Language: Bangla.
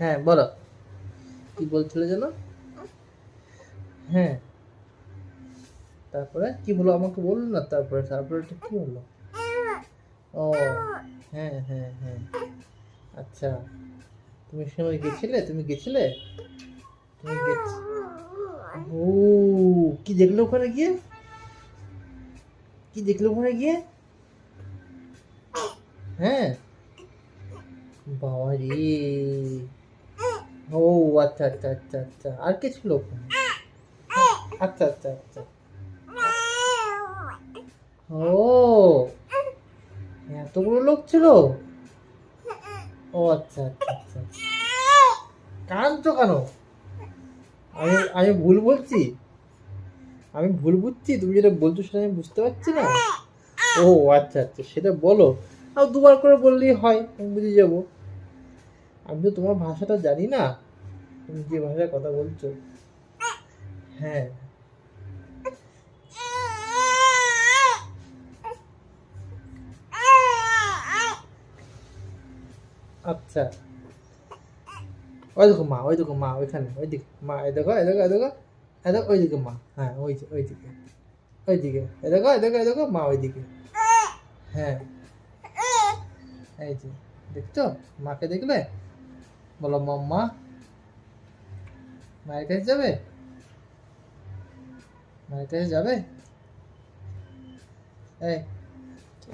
হ্যাঁ বলো, কি বলছিলে যেন? হ্যাঁ, তারপরে কি হলো আমাকে বললো না, তারপরে তারপরে কি হলো? ও হ্যাঁ হ্যাঁ হ্যাঁ, আচ্ছা। তুমি সময় গেছিলে, তুমি গেছিলে, তুমি গেছ ও, কি দেখলে ওখানে গিয়ে? কি দেখলে ওখানে গিয়ে? হ্যাঁ, বাবা রে। ও আচ্ছা আচ্ছা আচ্ছা আচ্ছা, আর কে ছিল ওখানে? আচ্ছা আচ্ছা আচ্ছা। ও, এতগুলো লোক ছিল? ও আচ্ছা আচ্ছা আচ্ছা আচ্ছা। কাঁদছো কেন? আমি আমি ভুল বলছি? আমি ভুল বুঝছি? তুমি যেটা বলছো সেটা আমি বুঝতে পারছি না? ও আচ্ছা আচ্ছা, সেটা বলো। আর দুবার করে বললেই হয়, আমি বুঝে যাবো। আমি তো তোমার ভাষাটা জানি না, তুমি যে ভাষায় কথা বলছো। হ্যাঁ, আচ্ছা। ওই দেখো মা, ওই দেখো মা, ওইখানে ওইদিকে মা, এই দেখো এই দেখো এই দেখো, এই দেখো ওইদিকে মা, হ্যাঁ ওই যে ওইদিকে, ওইদিকে এই দেখো এই দেখো এই দেখো মা ওইদিকে। হ্যাঁ, এই যে দেখছো, মাকে দেখলে? বলো মাম্মা। মায়ের কাছে যাবে? মায়ের কাছে যাবে? এই